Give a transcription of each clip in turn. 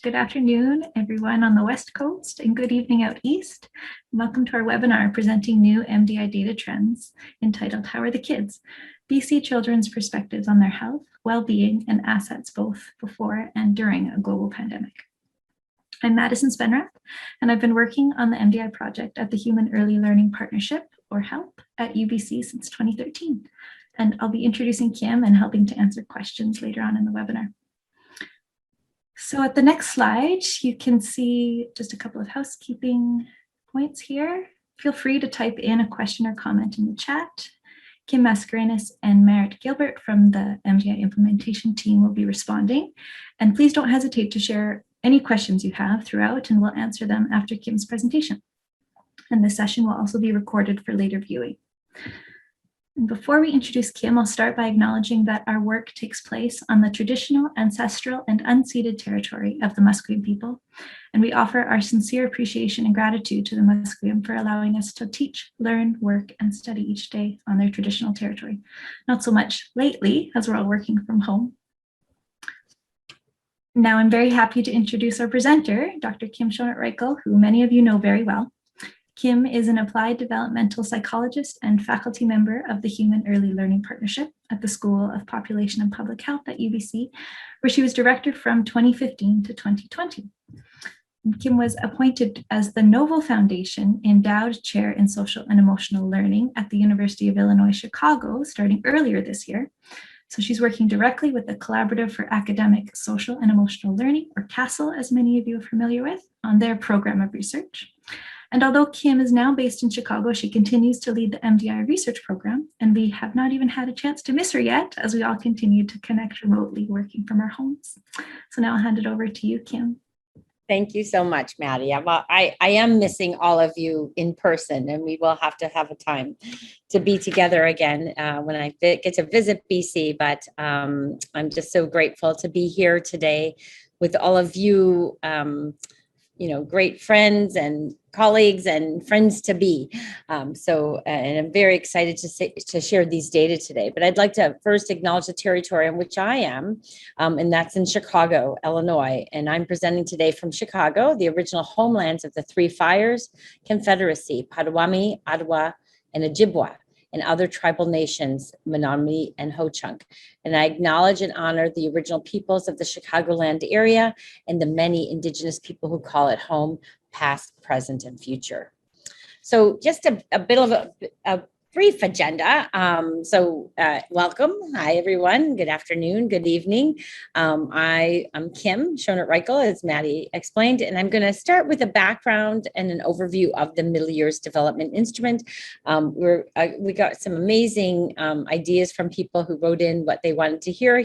Good afternoon, everyone on the West Coast, and good evening out east. Welcome to our webinar presenting new MDI data trends entitled How Are the Kids? BC Children's Perspectives on Their Health, Well-Being, and Assets both before and during a global pandemic. I'm Madison Spenrath, and I've been working on the MDI project at the Human Early Learning Partnership, or HELP, at UBC since 2013. And I'll be introducing Kim and helping to answer questions later on in the webinar. So at the next slide, you can see just a couple of housekeeping points here. Feel free to type in a question or comment in the chat. Kim Mascarenas and Merritt Gilbert from the MDI implementation team will be responding. And please don't hesitate to share any questions you have throughout, and we'll answer them after Kim's presentation. And this session will also be recorded for later viewing. And before we introduce Kim, I'll start by acknowledging that our work takes place on the traditional, ancestral, and unceded territory of the Musqueam people. And we offer our sincere appreciation and gratitude to the Musqueam for allowing us to teach, learn, work, and study each day on their traditional territory. Not so much lately, as we're all working from home. Now I'm very happy to introduce our presenter, Dr. Kim Schonert-Reichl, who many of you know very well. Kim is an applied developmental psychologist and faculty member of the Human Early Learning Partnership at the School of Population and Public Health at UBC, where she was director from 2015 to 2020. And Kim was appointed as the Novel Foundation Endowed Chair in Social and Emotional Learning at the University of Illinois, Chicago, starting earlier this year. So she's working directly with the Collaborative for Academic, Social and Emotional Learning, or CASEL, as many of you are familiar with, on their program of research. And although Kim is now based in Chicago, she continues to lead the MDI research program, and we have not even had a chance to miss her yet, as we all continue to connect remotely working from our homes. So now I'll hand it over to you, Kim. Thank you so much, Maddie. Well, I am missing all of you in person, and we will have a time to be together again when I get to visit BC. But I'm just so grateful to be here today with all of you, great friends and colleagues and friends to be. And I'm very excited to share these data today. But I'd like to first acknowledge the territory in which I am, and that's in Chicago, Illinois. And I'm presenting today from Chicago, the original homelands of the Three Fires Confederacy, Potawatomi, Ottawa, and Ojibwa, and other tribal nations, Menominee and Ho-Chunk. And I acknowledge and honor the original peoples of the Chicagoland area and the many Indigenous people who call it home, past, present, and future. So just a bit of a brief agenda. Welcome. Hi, everyone. Good afternoon. Good evening. I'm Kim Schonert-Reichl, as Maddie explained, and I'm going to start with a background and an overview of the Middle Years Development Instrument. We got some amazing ideas from people who wrote in what they wanted to hear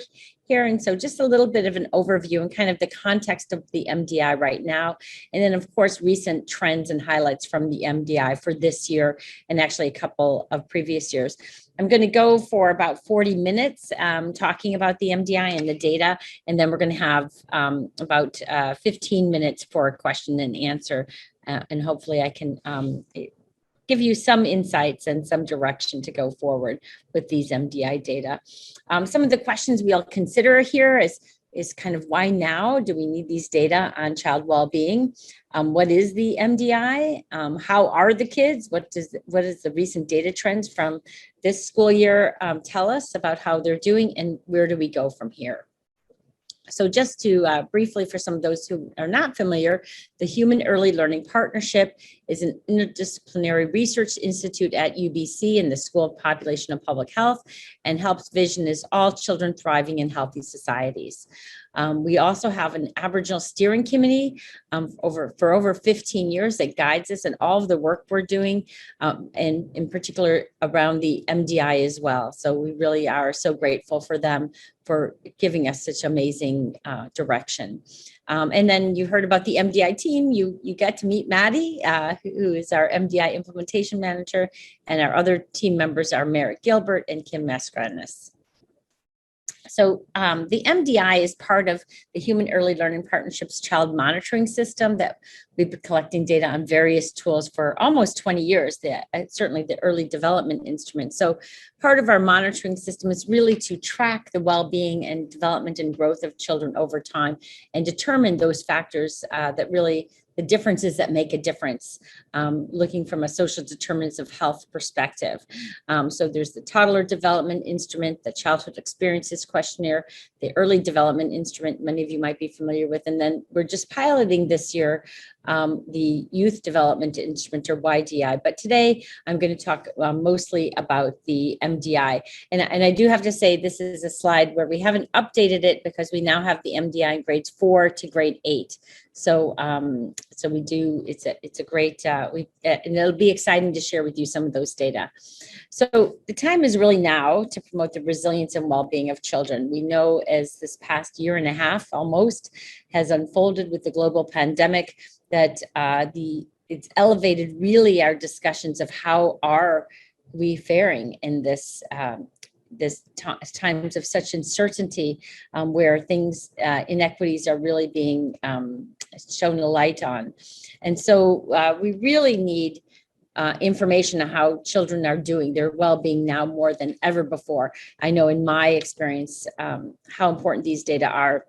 here. And so just a little bit of an overview and kind of the context of the MDI right now. And then, of course, recent trends and highlights from the MDI for this year and actually a couple of previous years. I'm going to go for about 40 minutes talking about the MDI and the data. And then we're going to have about 15 minutes for a question and answer. And hopefully I can give you some insights and some direction to go forward with these MDI data. Some of the questions we'll consider here is kind of why now do we need these data on child well-being? What is the MDI? How are the kids? What is the recent data trends from this school year tell us about how they're doing, and where do we go from here? So just to briefly, for some of those who are not familiar, the Human Early Learning Partnership is an interdisciplinary research institute at UBC in the School of Population and Public Health, and HELP's vision is all children thriving in healthy societies. We also have an Aboriginal steering committee for over 15 years that guides us in all of the work we're doing, and in particular around the MDI as well. So we really are so grateful for them for giving us such amazing direction. And then you heard about the MDI team. You get to meet Maddie, who is our MDI implementation manager, and our other team members are Merritt Gilbert and Kim Mascarenas. So the MDI is part of the Human Early Learning Partnership's child monitoring system that we've been collecting data on various tools for almost 20 years, certainly the early development instrument. So part of our monitoring system is really to track the well-being and development and growth of children over time and determine those factors that really the differences that make a difference, looking from a social determinants of health perspective. So there's the toddler development instrument, the childhood experiences questionnaire, the early development instrument, many of you might be familiar with, and then we're just piloting this year the youth development instrument, or YDI. But today I'm going to talk mostly about the MDI. And I do have to say, this is a slide where we haven't updated it because we now have the MDI in grades 4 to grade 8. So so we do, it's a great, and it'll be exciting to share with you some of those data. So the time is really now to promote the resilience and well-being of children. We know as this past year and a half almost has unfolded with the global pandemic that it's elevated really our discussions of how are we faring in this times of such uncertainty, where things, inequities are really being shown a light on. And so we really need information on how children are doing, their well-being now more than ever before. I know in my experience how important these data are.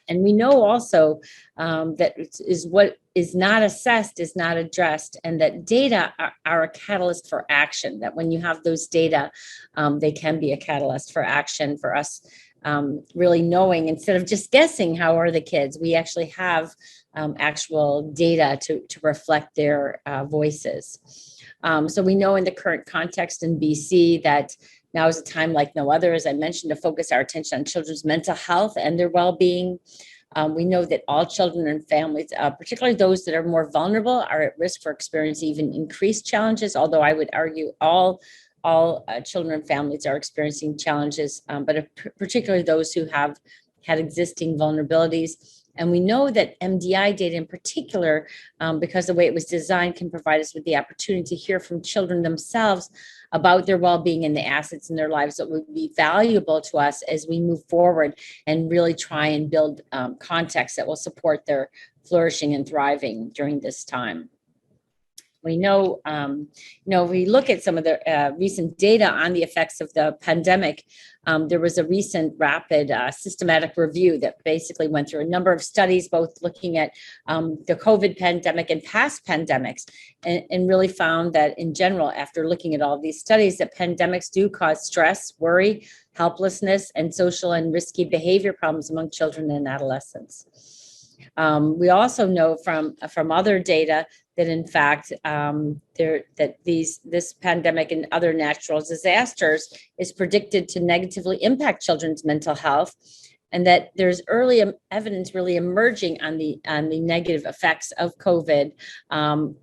And we know also that is what is not assessed is not addressed, and that data are a catalyst for action, that when you have those data, they can be a catalyst for action for us, really knowing, instead of just guessing how are the kids, we actually have actual data to reflect their voices. So we know in the current context in BC that now is a time like no other, as I mentioned, to focus our attention on children's mental health and their well-being. We know that all children and families, particularly those that are more vulnerable, are at risk for experiencing even increased challenges, although I would argue all children and families are experiencing challenges, but particularly those who have had existing vulnerabilities. And we know that MDI data in particular, because the way it was designed, can provide us with the opportunity to hear from children themselves about their well-being and the assets in their lives that would be valuable to us as we move forward and really try and build context that will support their flourishing and thriving during this time. We know, we look at some of the recent data on the effects of the pandemic. There was a recent rapid systematic review that basically went through a number of studies, both looking at the COVID pandemic and past pandemics, and really found that in general, after looking at all these studies, that pandemics do cause stress, worry, helplessness, and social and risky behavior problems among children and adolescents. We also know from other data that in fact this pandemic and other natural disasters is predicted to negatively impact children's mental health, and that there's early evidence really emerging on the negative effects of COVID,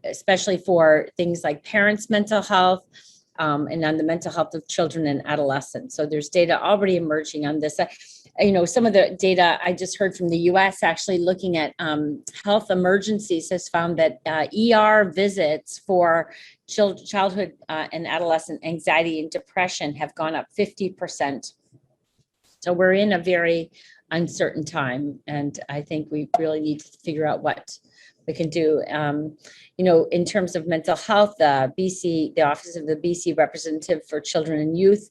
especially for things like parents' mental health, and on the mental health of children and adolescents. So there's data already emerging on this. Some of the data I just heard from the US actually looking at health emergencies has found that ER visits for childhood and adolescent anxiety and depression have gone up 50%. So we're in a very uncertain time, and I think we really need to figure out what we can do. In terms of mental health, the Office of the BC Representative for Children and Youth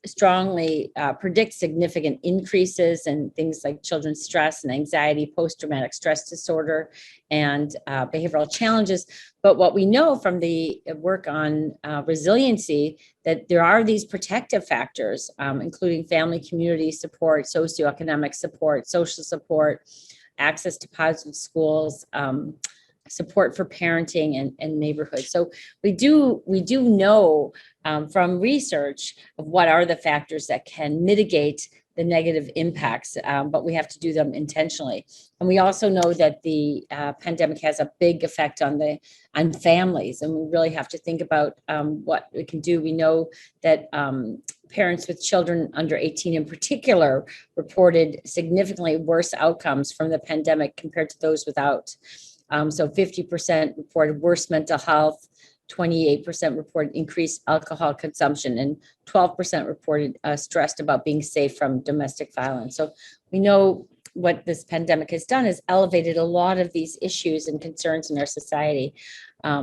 strongly predicts significant increases in things like children's stress and anxiety, post-traumatic stress disorder, and behavioral challenges. But what we know from the work on resiliency, that there are these protective factors, including family, community support, socioeconomic support, social support, access to positive schools, support for parenting and neighborhoods. So we do know from research of what are the factors that can mitigate the negative impacts, but we have to do them intentionally. And we also know that the pandemic has a big effect on families, and we really have to think about what we can do. We know that parents with children under 18 in particular reported significantly worse outcomes from the pandemic compared to those without. So 50% reported worse mental health, 28% reported increased alcohol consumption, and 12% reported stressed about being safe from domestic violence. So we know what this pandemic has done is elevated a lot of these issues and concerns in our society,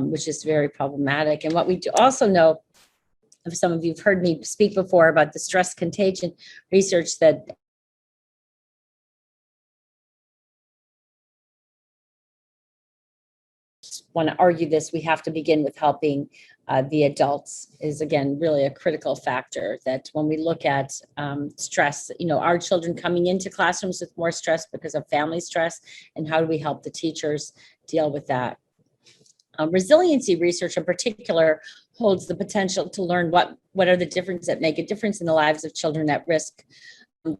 which is very problematic. And what we also know, if some of you have heard me speak before about the stress contagion research, that want to argue this, we have to begin with helping the adults is, again, really a critical factor. That when we look at stress, our children coming into classrooms with more stress because of family stress, and how do we help the teachers deal with that? Resiliency research in particular holds the potential to learn what are the differences that make a difference in the lives of children at risk,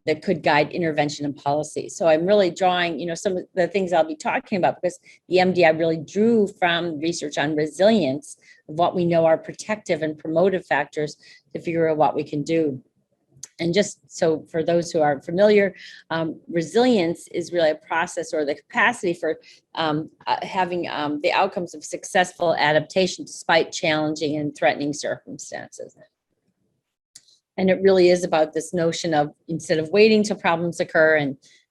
that could guide intervention and policy. So I'm really drawing, some of the things I'll be talking about, because the MDI really drew from research on resilience of what we know are protective and promotive factors to figure out what we can do. And just so for those who aren't familiar, resilience is really a process or the capacity for having the outcomes of successful adaptation despite challenging and threatening circumstances. And it really is about this notion of, instead of waiting till problems occur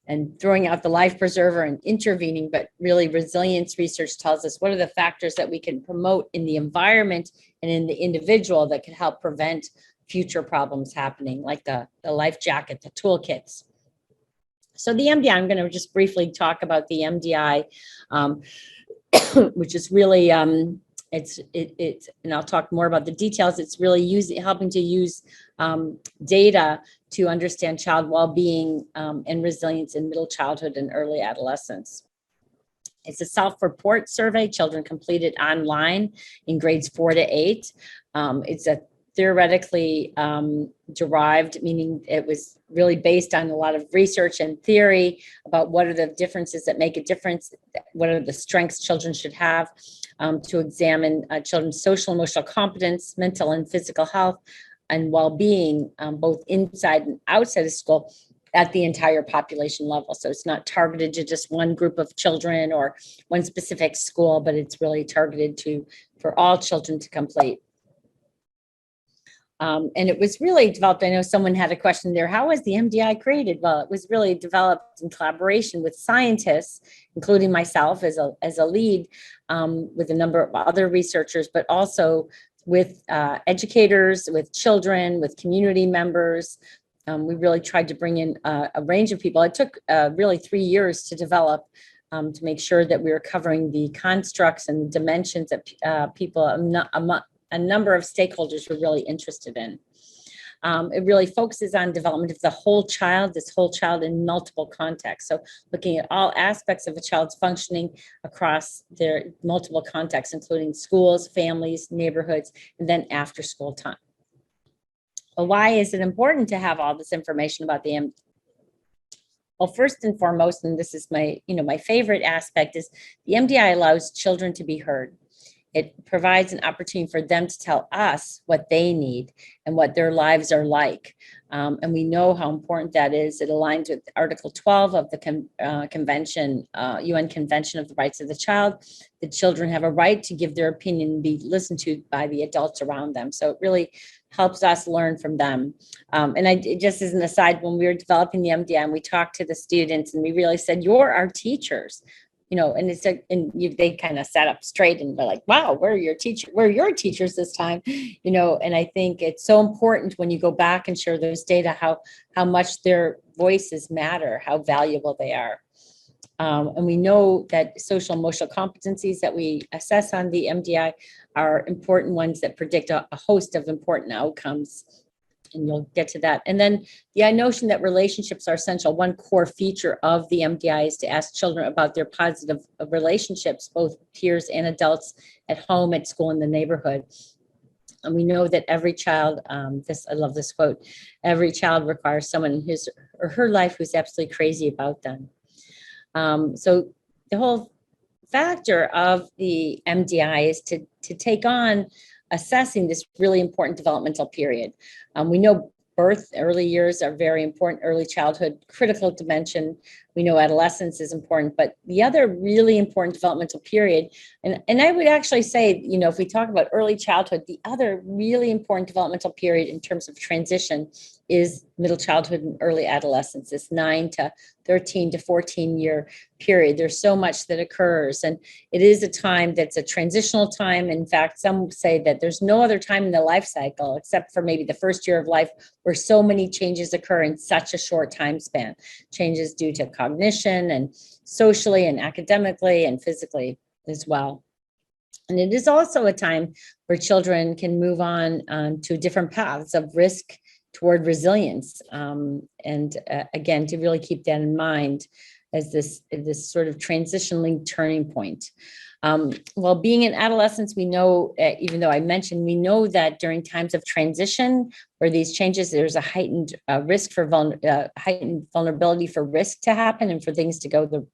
and throwing out the life preserver and intervening, but really resilience research tells us what are the factors that we can promote in the environment and in the individual that can help prevent future problems happening, like the life jacket, the toolkits. So the MDI, I'm going to just briefly talk about the MDI, which is really, and I'll talk more about the details. It's really helping to use data to understand child well-being and resilience in middle childhood and early adolescence. It's a self-report survey children completed online in grades 4 to 8. It's a theoretically derived, meaning it was really based on a lot of research and theory about what are the differences that make a difference, what are the strengths children should have, to examine children's social and emotional competence, mental and physical health, and well-being, both inside and outside of school, at the entire population level. So it's not targeted to just one group of children or one specific school, but it's really targeted for all children to complete. And it was really developed, I know someone had a question there, how was the MDI created? Well, it was really developed in collaboration with scientists, including myself as a lead, with a number of other researchers, but also with educators, with children, with community members. We really tried to bring in a range of people. It took really 3 years to develop, to make sure that we were covering the constructs and dimensions that people, a number of stakeholders were really interested in. It really focuses on development of the whole child, this whole child in multiple contexts. So looking at all aspects of a child's functioning across their multiple contexts, including schools, families, neighborhoods, and then after school time. Well, why is it important to have all this information about the MDI? Well, first and foremost, and this is my favorite aspect, is the MDI allows children to be heard. It provides an opportunity for them to tell us what they need and what their lives are like. And we know how important that is. It aligns with Article 12 of the Convention, UN Convention of the Rights of the Child. The children have a right to give their opinion and be listened to by the adults around them. So it really helps us learn from them. And just as an aside, when we were developing the MDI and we talked to the students and we really said, you're our teachers. And they kind of sat up straight and they're like, wow, we're your teachers this time, and I think it's so important when you go back and share those data, how much their voices matter, how valuable they are. And we know that social emotional competencies that we assess on the MDI are important ones that predict a host of important outcomes. And you'll get to that. And then the notion that relationships are essential. One core feature of the MDI is to ask children about their positive relationships, both peers and adults, at home, at school, in the neighborhood. And we know that every child, I love this quote, every child requires someone in his or her life who's absolutely crazy about them. So the whole factor of the MDI is to take on assessing this really important developmental period. We know birth, early years are very important, early childhood, critical dimension. We know adolescence is important, but the other really important developmental period, and I would actually say, if we talk about early childhood, the other really important developmental period in terms of transition is middle childhood and early adolescence, this 9 to 13 to 14 year period. There's so much that occurs, and it is a time that's a transitional time. In fact, some say that there's no other time in the life cycle except for maybe the first year of life where so many changes occur in such a short time span. Changes due to cognition and socially and academically and physically as well. And it is also a time where children can move on to different paths of risk toward resilience. Again, to really keep that in mind as this sort of transitioning turning point. Well, being in adolescence, we know, even though I mentioned, we know that during times of transition where these changes, there's a heightened risk for heightened vulnerability for risk to happen and for things to go the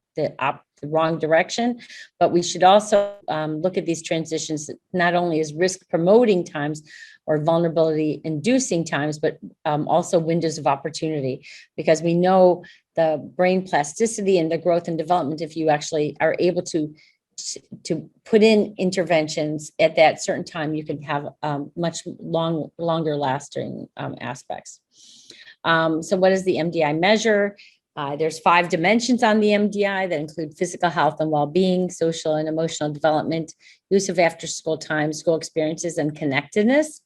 wrong direction. But we should also look at these transitions not only as risk promoting times or vulnerability inducing times, but also windows of opportunity, because we know the brain plasticity and the growth and development, if you actually are able to put in interventions at that certain time, you can have much longer lasting aspects. So what does the MDI measure? There's 5 dimensions on the MDI that include physical health and well-being, social and emotional development, use of after-school time, school experiences, and connectedness.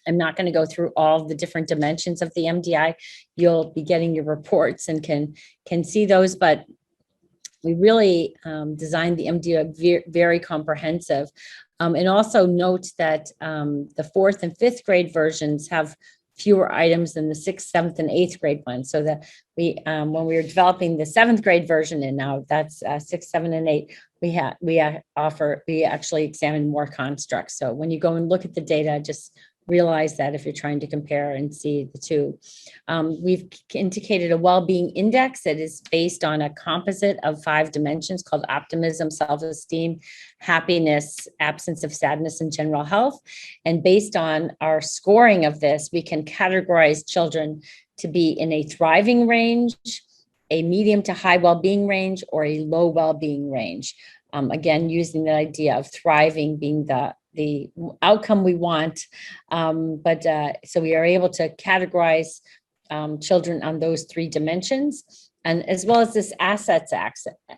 I'm not going to go through all the different dimensions of the MDI. You'll be getting your reports and can see those, but we really designed the MDI very comprehensive. And also note that the 4th and 5th grade versions have fewer items than the 6th, 7th, and 8th grade ones. So that when we were developing the 7th grade version, and now that's 6, 7, and 8, we actually examine more constructs. So when you go and look at the data, just realize that if you're trying to compare and see the two. We've indicated a well-being index that is based on a composite of 5 dimensions called optimism, self-esteem, happiness, absence of sadness, and general health. And based on our scoring of this, we can categorize children to be in a thriving range, a medium to high well-being range, or a low well-being range. Again, using the idea of thriving being the outcome we want. So we are able to categorize children on those 3 dimensions, and as well as this assets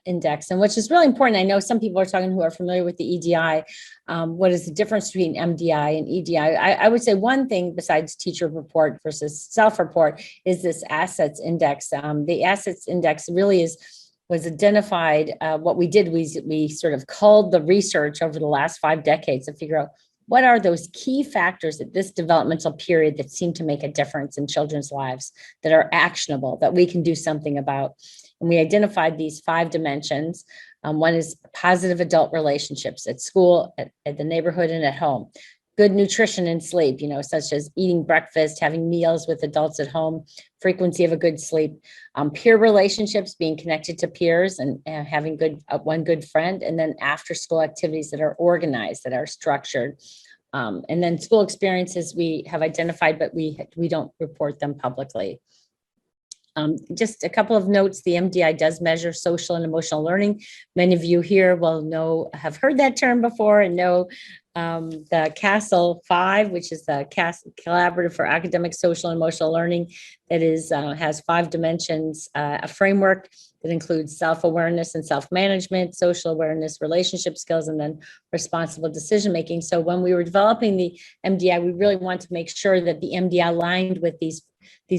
index, and which is really important. I know some people are talking who are familiar with the EDI. What is the difference between MDI and EDI? I would say one thing besides teacher report versus self-report is this assets index. The assets index really was identified. What we did, we sort of culled the research over the last 5 decades to figure out what are those key factors at this developmental period that seem to make a difference in children's lives, that are actionable, that we can do something about. And we identified these 5 dimensions. One is positive adult relationships at school, at the neighborhood, and at home. Good nutrition and sleep, such as eating breakfast, having meals with adults at home, frequency of a good sleep, peer relationships, being connected to peers and having one good friend, and then after school activities that are organized, that are structured. And then school experiences we have identified, but we don't report them publicly. Just a couple of notes. The MDI does measure social and emotional learning. Many of you here will have heard that term before and know the CASEL 5, which is the Collaborative for Academic, Social, and Emotional Learning, that has 5 dimensions, a framework that includes self-awareness and self-management, social awareness, relationship skills, and then responsible decision-making. So when we were developing the MDI, we really wanted to make sure that the MDI aligned with these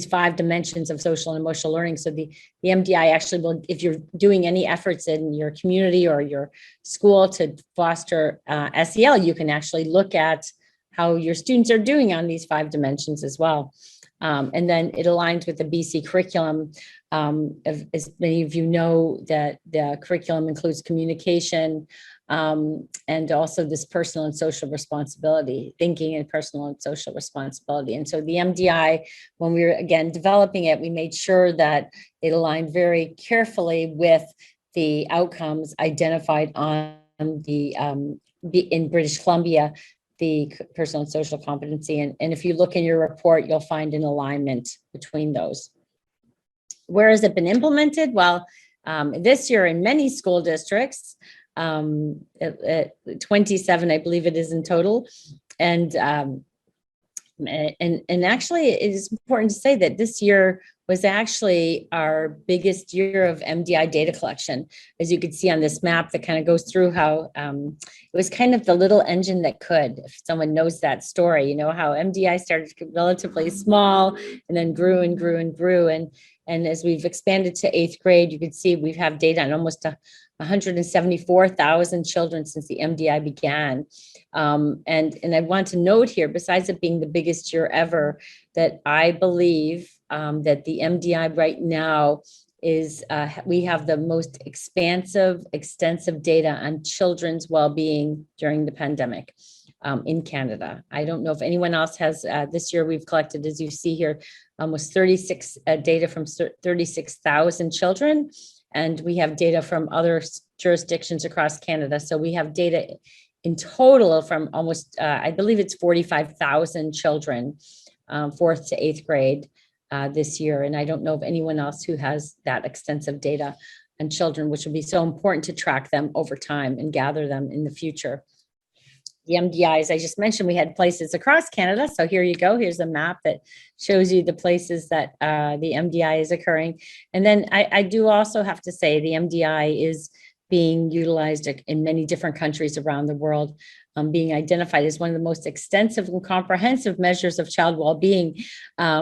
5 dimensions of social and emotional learning. So the MDI actually will, if you're doing any efforts in your community or your school to foster SEL, you can actually look at how your students are doing on these 5 dimensions as well. And then it aligns with the BC curriculum. As many of you know, that the curriculum includes communication, and also this personal and social responsibility, thinking and personal and social responsibility. And so the MDI, when we were again developing it, we made sure that it aligned very carefully with the outcomes identified on in British Columbia, the personal and social competency. And if you look in your report, you'll find an alignment between those. Where has it been implemented? Well, this year in many school districts, 27, I believe it is in total. And actually, it is important to say that this year was actually our biggest year of MDI data collection. As you can see on this map that kind of goes through how it was kind of the little engine that could, if someone knows that story, you know, how MDI started relatively small and then grew and grew and grew. And as we've expanded to 8th grade, you can see we have data on almost 174,000 children since the MDI began. And I want to note here, besides it being the biggest year ever, that I believe that the MDI right now is, we have the most extensive data on children's well-being during the pandemic in Canada. I don't know if anyone else has, this year we've collected, as you see here, almost 36 data from 36,000 children. And we have data from other jurisdictions across Canada. So we have data in total from almost, I believe it's 45,000 children, 4th to 8th grade this year. And I don't know of anyone else who has that extensive data on children, which will be so important to track them over time and gather them in the future. The MDIs, I just mentioned, we had places across Canada. So here you go. Here's a map that shows you the places that the MDI is occurring. And then I do also have to say the MDI is being utilized in many different countries around the world, being identified as one of the most extensive and comprehensive measures of child well-being.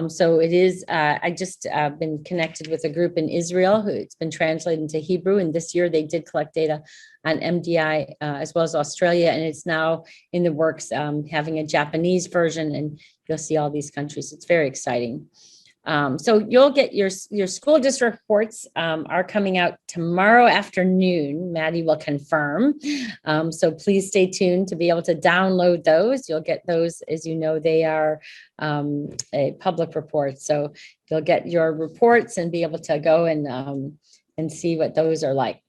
So it is, I just been connected with a group in Israel who it's been translated into Hebrew, and this year they did collect data on MDI as well as Australia, and it's now in the works having a Japanese version, and you'll see all these countries. It's very exciting. So you'll get your school district reports are coming out tomorrow afternoon. Maddie will confirm. So please stay tuned to be able to download those. You'll get those, as you know, they are a public report. So you'll get your reports and be able to go and see what those are like.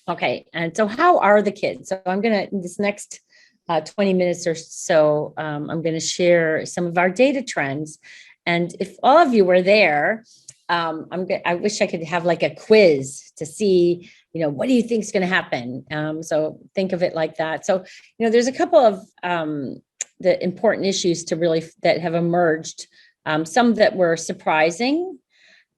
Okay, and so how are the kids? So I'm gonna, in this next 20 minutes or so, I'm gonna share some of our data trends. And if all of you were there, I wish I could have like a quiz to see, you know, what do you think is going to happen? So think of it like that. So, you know, there's a couple of the important issues to really that have emerged, some that were surprising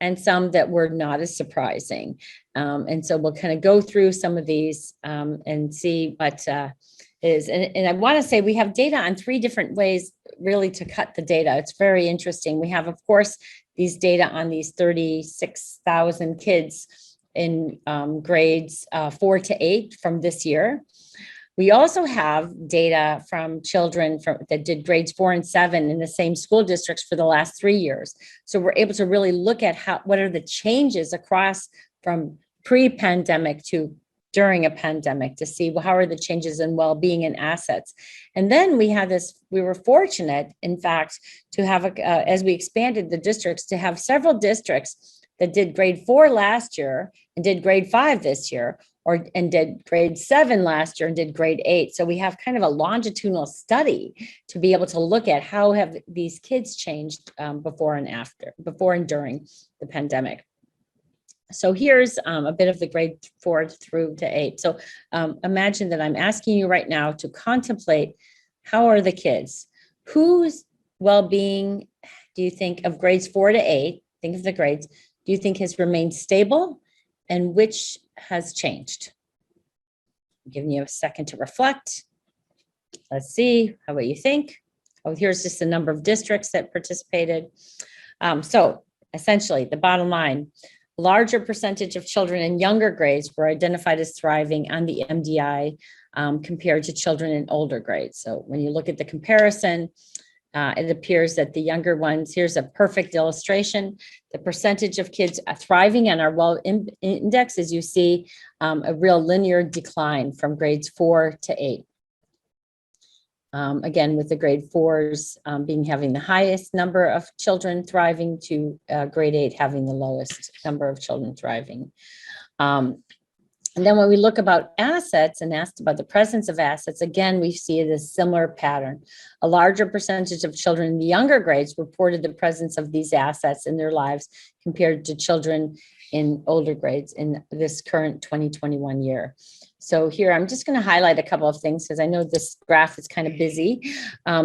and some that were not as surprising. And so we'll kind of go through some of these and see what is. And I want to say we have data on 3 different ways really to cut the data. It's very interesting. We have, of course, these data on these 36,000 kids in grades 4 to 8 from this year. We also have data from children that did grades 4 and 7 in the same school districts for the last 3 years. So we're able to really look at what are the changes across from pre-pandemic to during a pandemic to see how are the changes in well-being and assets. And then we were fortunate, in fact, to have, as we expanded the districts, to have several districts that did grade 4 last year and did grade 5 this year, and did grade 7 last year and did grade 8. So we have kind of a longitudinal study to be able to look at how have these kids changed before and during the pandemic. So here's a bit of the grade 4 through to 8. So imagine that I'm asking you right now to contemplate, how are the kids? Whose well-being do you think of grades 4 to 8? Think of the grades. Do you think has remained stable, and which has changed? I'm giving you a second to reflect. Let's see, how what you think. Oh, here's just the number of districts that participated. So essentially, the bottom line, larger percentage of children in younger grades were identified as thriving on the MDI compared to children in older grades. So when you look at the comparison, it appears that the younger ones, here's a perfect illustration. The percentage of kids thriving on our well index, as you see, a real linear decline from grades 4 to 8. Again, with the grade 4s having the highest number of children thriving to grade 8 having the lowest number of children thriving. And then when we look about assets and asked about the presence of assets, again, we see this similar pattern. A larger percentage of children in the younger grades reported the presence of these assets in their lives compared to children in older grades in this current 2021 year. So here, I'm just going to highlight a couple of things because I know this graph is kind of busy.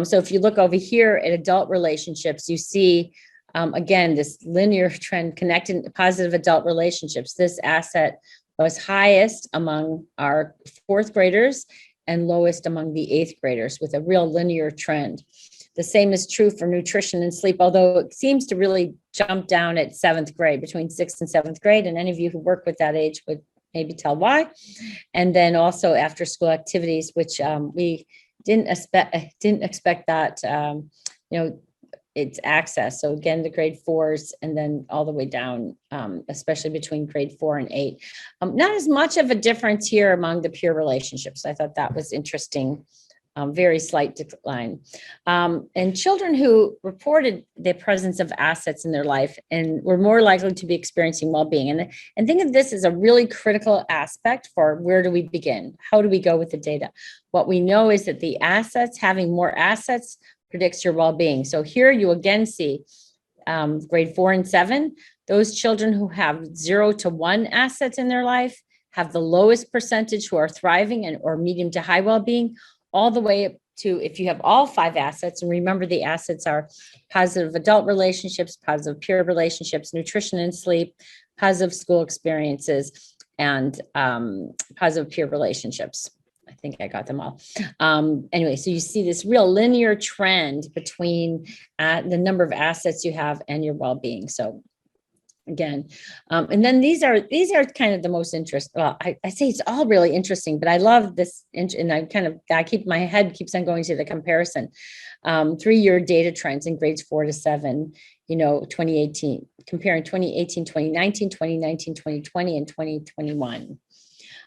So if you look over here at adult relationships, you see, again, this linear trend connecting positive adult relationships. This asset was highest among our fourth graders and lowest among the eighth graders with a real linear trend. The same is true for nutrition and sleep, although it seems to really jump down at seventh grade, between sixth and seventh grade. And any of you who work with that age would maybe tell why. And then also after school activities, which we didn't expect that, it's access. So again, the grade fours and then all the way down, especially between grade 4 and 8. Not as much of a difference here among the peer relationships. I thought that was interesting. Very slight decline. And children who reported the presence of assets in their life and were more likely to be experiencing well-being. And think of this as a really critical aspect for where do we begin? How do we go with the data? What we know is that the assets, having more assets, predicts your well-being. So here you again see grade 4 and 7, those children who have 0 to 1 assets in their life have the lowest percentage who are thriving and or medium to high well-being, all the way up to if you have all 5 assets. And remember, the assets are positive adult relationships, positive peer relationships, nutrition and sleep, positive school experiences, and positive peer relationships. I think I got them all. Anyway, so you see this real linear trend between the number of assets you have and your well-being. So again, and then these are kind of the most interesting. Well, I say it's all really interesting, but I love this, and my head keeps on going to the comparison. 3-year data trends in grades 4 to 7. 2018, comparing 2018, 2019, 2019, 2020, and 2021.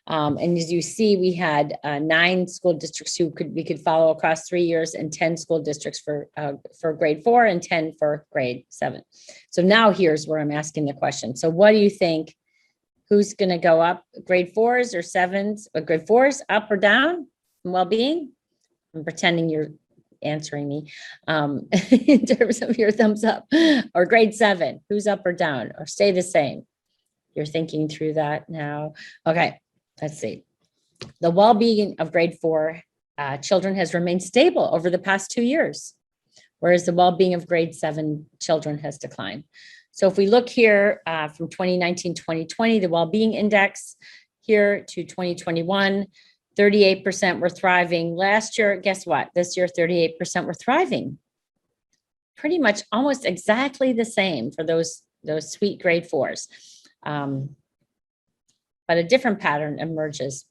And as you see, we had 9 school districts we could follow across 3 years, and 10 school districts for grade 4 and 10 for grade 7. So now here's where I'm asking the question. So what do you think? Who's going to go up? Grade 4s or 7s? Or grade 4s up or down in well-being? I'm pretending you're answering me in terms of your thumbs up. Or grade 7, who's up or down or stay the same? You're thinking through that now. Okay. Let's see. The well-being of grade 4 children has remained stable over the past 2 years, whereas the well-being of grade 7 children has declined. So if we look here from 2019, 2020, the well-being index here to 2021, 38% were thriving. Last year, guess what? This year, 38% were thriving. Pretty much almost exactly the same for those sweet grade 4s. But a different pattern emerges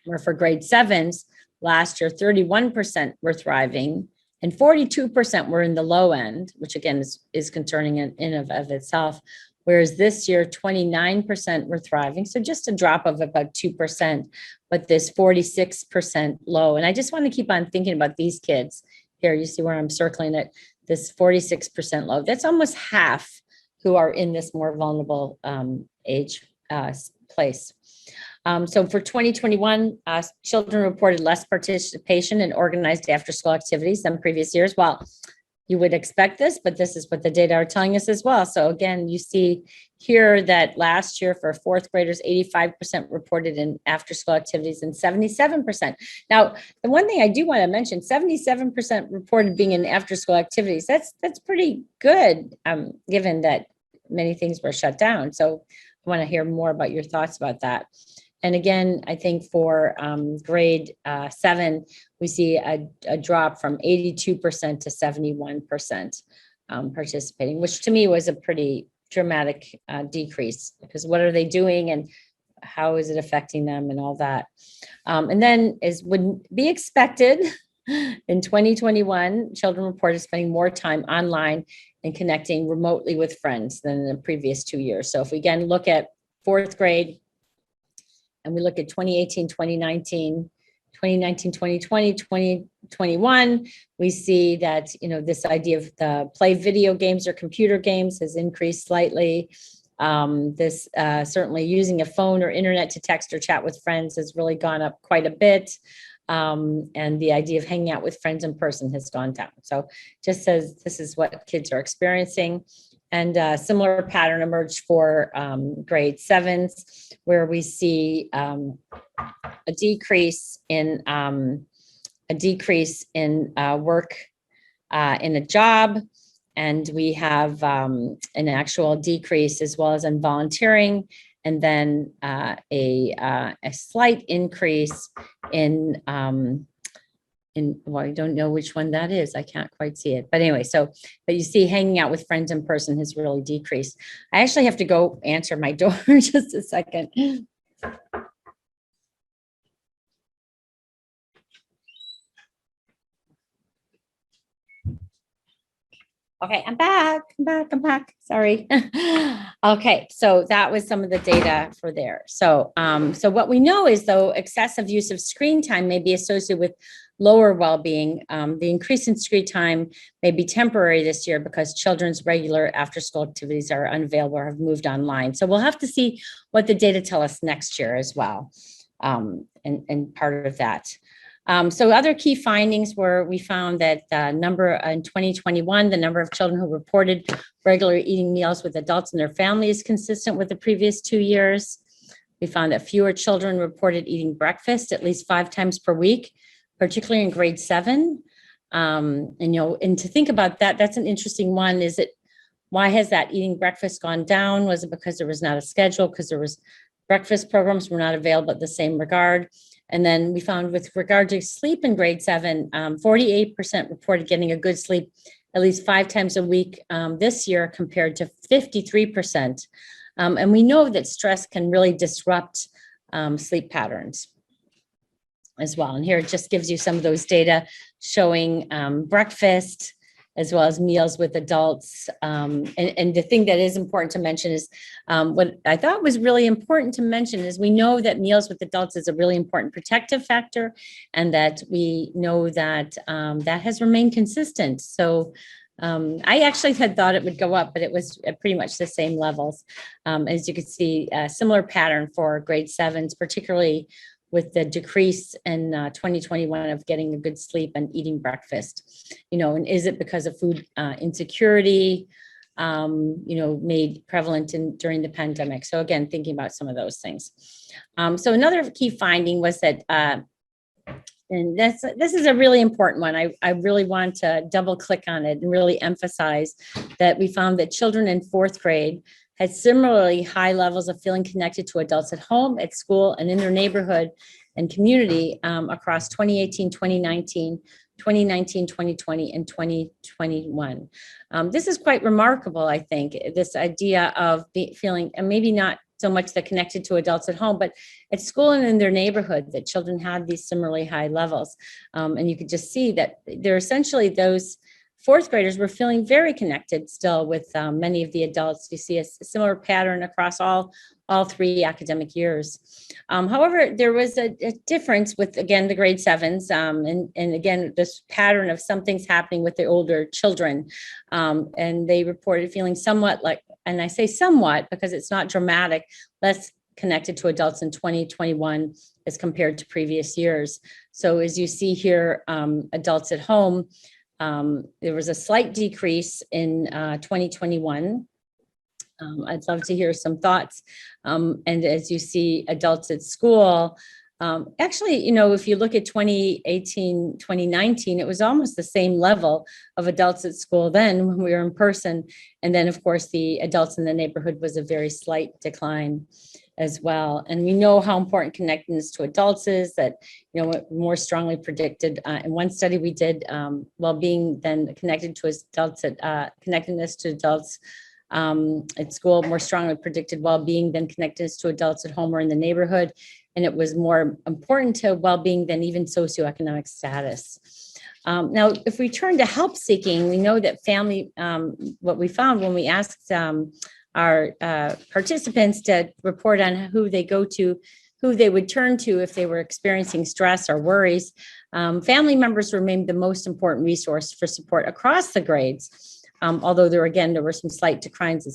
where for grade 7s, last year, 31% were thriving and 42% were in the low end, which again is concerning in of itself. Whereas this year, 29% were thriving. So just a drop of about 2%, but this 46% low. And I just want to keep on thinking about these kids here. You see where I'm circling it, this 46% low. That's almost half who are in this more vulnerable age place. So for 2021, children reported less participation in organized after-school activities than previous years. Well, you would expect this, but this is what the data are telling us as well. So again, you see here that last year for fourth graders, 85% reported in after-school activities and 77%. Now, the one thing I do want to mention, 77% reported being in after-school activities. That's pretty good, given that many things were shut down. So I want to hear more about your thoughts about that. And again, I think for grade 7, we see a drop from 82% to 71% participating, which to me was a pretty dramatic decrease, because what are they doing and how is it affecting them and all that. And then, as would be expected, in 2021, children reported spending more time online and connecting remotely with friends than in the previous 2 years. So if we again look at fourth grade, and we look at 2018, 2019, 2020, 2021, we see that, this idea of the play video games or computer games has increased slightly. This certainly using a phone or internet to text or chat with friends has really gone up quite a bit. And the idea of hanging out with friends in person has gone down. So just says this is what kids are experiencing. And a similar pattern emerged for grade 7s, where we see a decrease in work in a job, and we have an actual decrease as well as in volunteering, and then a slight increase in well, I don't know which one that is. I can't quite see it. But anyway, but you see hanging out with friends in person has really decreased. I actually have to go answer my door just a second. Okay, I'm back. Sorry. Okay, so that was some of the data for there. So what we know is, though excessive use of screen time may be associated with lower well-being, the increase in screen time may be temporary this year because children's regular after-school activities are unavailable or have moved online. So we'll have to see what the data tell us next year as well, and part of that. So other key findings were, we found that in 2021, the number of children who reported regular eating meals with adults in their family is consistent with the previous 2 years. We found that fewer children reported eating breakfast at least 5 times per week, particularly in grade 7. And to think about that, that's an interesting one. Why has that eating breakfast gone down? Was it because there was not a schedule, because there was breakfast programs were not available at the same regard? And then we found, with regard to sleep in grade 7, 48% reported getting a good sleep at least 5 times a week this year, compared to 53%. And we know that stress can really disrupt sleep patterns as well. And here it just gives you some of those data showing breakfast as well as meals with adults. And the thing that is important to mention is, what I thought was really important to mention is, we know that meals with adults is a really important protective factor, and that we know that that has remained consistent. So I actually had thought it would go up, but it was at pretty much the same levels. As you can see, a similar pattern for grade 7s, particularly with the decrease in 2021 of getting a good sleep and eating breakfast. And is it because of food insecurity, made prevalent during the pandemic? So again, thinking about some of those things. So another key finding was that, and this is a really important one. I really want to double click on it and really emphasize that we found that children in 4th grade had similarly high levels of feeling connected to adults at home, at school, and in their neighborhood and community across 2018, 2019, 2020, and 2021. This is quite remarkable, I think, this idea of feeling, and maybe not so much that connected to adults at home, but at school and in their neighborhood, that children had these similarly high levels. And you could just see that they're essentially, those 4th graders were feeling very connected still with many of the adults. You see a similar pattern across all 3 academic years. However, there was a difference with, again, the grade 7s, and again, this pattern of something's happening with the older children. And they reported feeling somewhat like, and I say somewhat because it's not dramatic, less connected to adults in 2021 as compared to previous years. So as you see here, adults at home, there was a slight decrease in 2021. I'd love to hear some thoughts. And as you see, adults at school, actually, if you look at 2018, 2019, it was almost the same level of adults at school then when we were in person. And then, of course, the adults in the neighborhood was a very slight decline as well. And we know how important connectedness to adults is, that, more strongly predicted in one study we did, well-being than connected to adults connectedness to adults at school more strongly predicted well-being than connectedness to adults at home or in the neighborhood. And it was more important to well-being than even socioeconomic status. Now, if we turn to help seeking, we know that family, what we found when we asked our participants to report on who they go to, who they would turn to if they were experiencing stress or worries, family members remained the most important resource for support across the grades. although there were some slight declines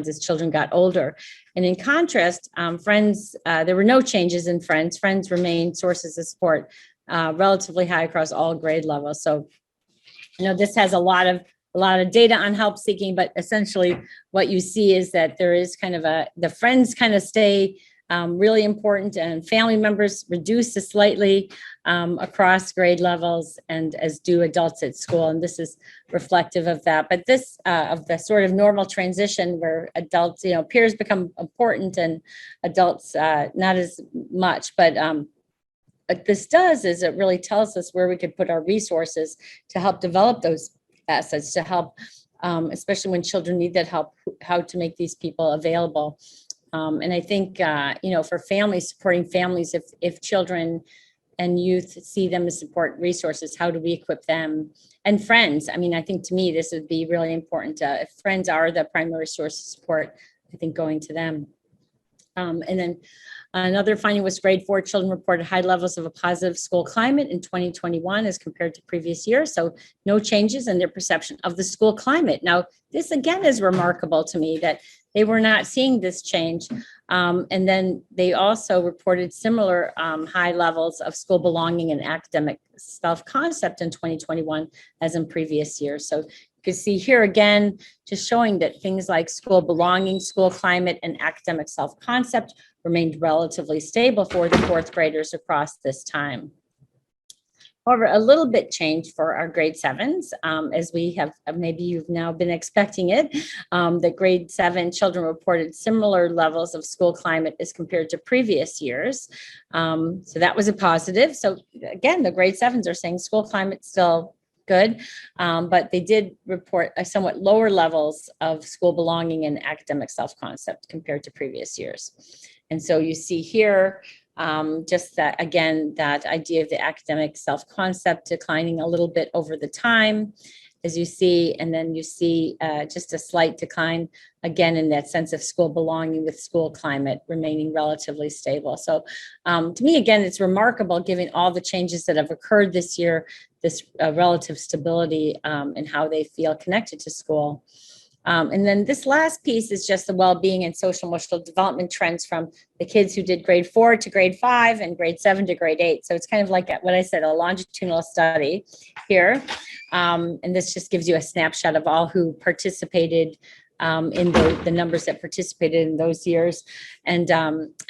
as children got older. And in contrast, Friends, there were no changes in Friends. Friends remained sources of support relatively high across all grade levels. So, this has a lot of data on help seeking, but essentially what you see is that there is kind of the Friends kind of stay really important, and family members reduce slightly across grade levels, and as do adults at school. And this is reflective of that. But this of the sort of normal transition where adults, peers become important and adults not as much. But what this does is it really tells us where we could put our resources to help develop those assets, to help, especially when children need that help, how to make these people available. And I think, for families, supporting families, if children and youth see them as support resources, how do we equip them? And friends, I think to me, this would be really important. If friends are the primary source of support, I think going to them. And then another finding was grade 4 children reported high levels of a positive school climate in 2021 as compared to previous years. So no changes in their perception of the school climate. Now, this again is remarkable to me that they were not seeing this change. And then they also reported similar high levels of school belonging and academic self-concept in 2021 as in previous years. So you can see here again, just showing that things like school belonging, school climate, and academic self-concept remained relatively stable for the fourth graders across this time. However, a little bit changed for our grade 7s, as we have, maybe you've now been expecting it, that grade 7 children reported similar levels of school climate as compared to previous years. So that was a positive. So again, the grade 7s are saying school climate still good, but they did report a somewhat lower levels of school belonging and academic self-concept compared to previous years. And so you see here, just that, again, that idea of the academic self-concept declining a little bit over the time, as you see, and then you see just a slight decline, again, in that sense of school belonging with school climate remaining relatively stable. So to me, again, it's remarkable given all the changes that have occurred this year, this relative stability in how they feel connected to school. And then this last piece is just the well-being and social emotional development trends from the kids who did grade 4 to grade 5 and grade 7 to grade 8. So it's kind of like what I said, a longitudinal study here. And this just gives you a snapshot of all who participated in the numbers that participated in those years. And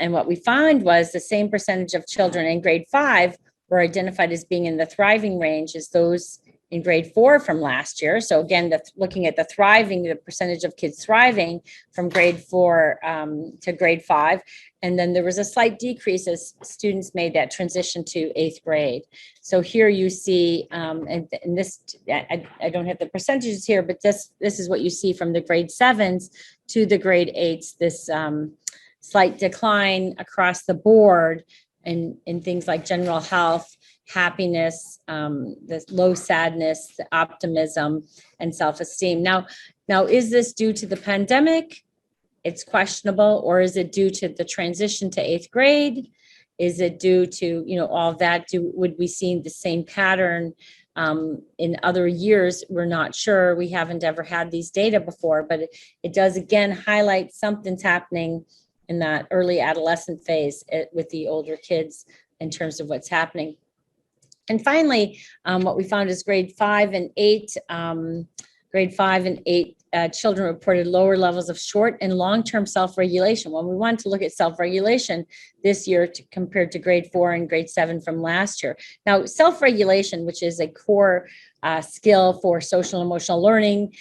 what we found was the same percentage of children in grade 5 were identified as being in the thriving range as those in grade 4 from last year. So again, looking at the thriving, the percentage of kids thriving from grade 4 to grade 5. And then there was a slight decrease as students made that transition to 8th grade. So here you see, and this, I don't have the percentages here, but this is what you see from the grade 7s to the grade 8s, this slight decline across the board in things like general health, happiness, the low sadness, the optimism, and self-esteem. Now, is this due to the pandemic? It's questionable. Or is it due to the transition to 8th grade? Is it due to, all of that? Would we see the same pattern in other years? We're not sure. We haven't ever had these data before, but it does again highlight something's happening in that early adolescent phase with the older kids in terms of what's happening. And finally, what we found is grade 5 and 8 children reported lower levels of short and long-term self-regulation. When we wanted to look at self-regulation this year compared to grade 4 and grade 7 from last year. Now, self-regulation, which is a core skill for social and emotional learning,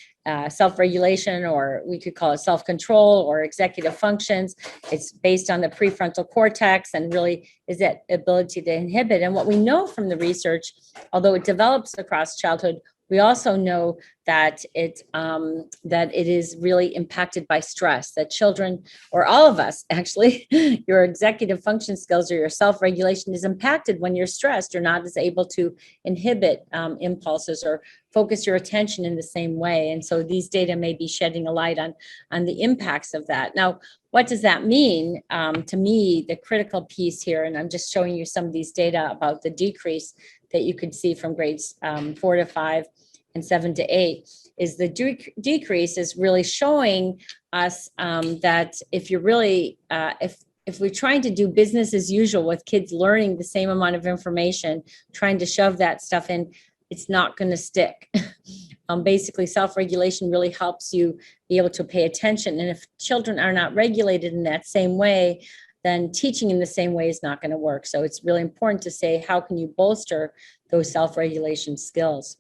self-regulation, or we could call it self-control or executive functions. It's based on the prefrontal cortex and really is that ability to inhibit. And what we know from the research, although it develops across childhood, we also know that it is really impacted by stress, that children, or all of us actually, your executive function skills or your self-regulation is impacted when you're stressed. You're not as able to inhibit impulses or focus your attention in the same way. And so these data may be shedding a light on the impacts of that. Now, what does that mean? To me, the critical piece here, and I'm just showing you some of these data about the decrease that you could see from grades 4 to 5 and 7 to 8, is the decrease is really showing us that if you're really, if we're trying to do business as usual with kids learning the same amount of information, trying to shove that stuff in, it's not going to stick. Basically, self-regulation really helps you be able to pay attention. And if children are not regulated in that same way, then teaching in the same way is not going to work. So it's really important to say, how can you bolster those self-regulation skills?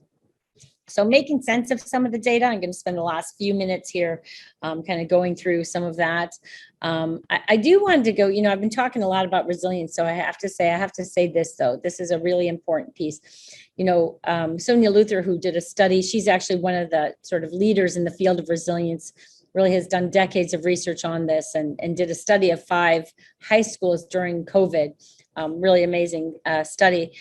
So making sense of some of the data, I'm going to spend the last few minutes here kind of going through some of that. I do want to go, I've been talking a lot about resilience, so I have to say this, though. This is a really important piece. Sonia Luther, who did a study, she's actually one of the sort of leaders in the field of resilience, really has done decades of research on this and did a study of 5 high schools during COVID. Really amazing study.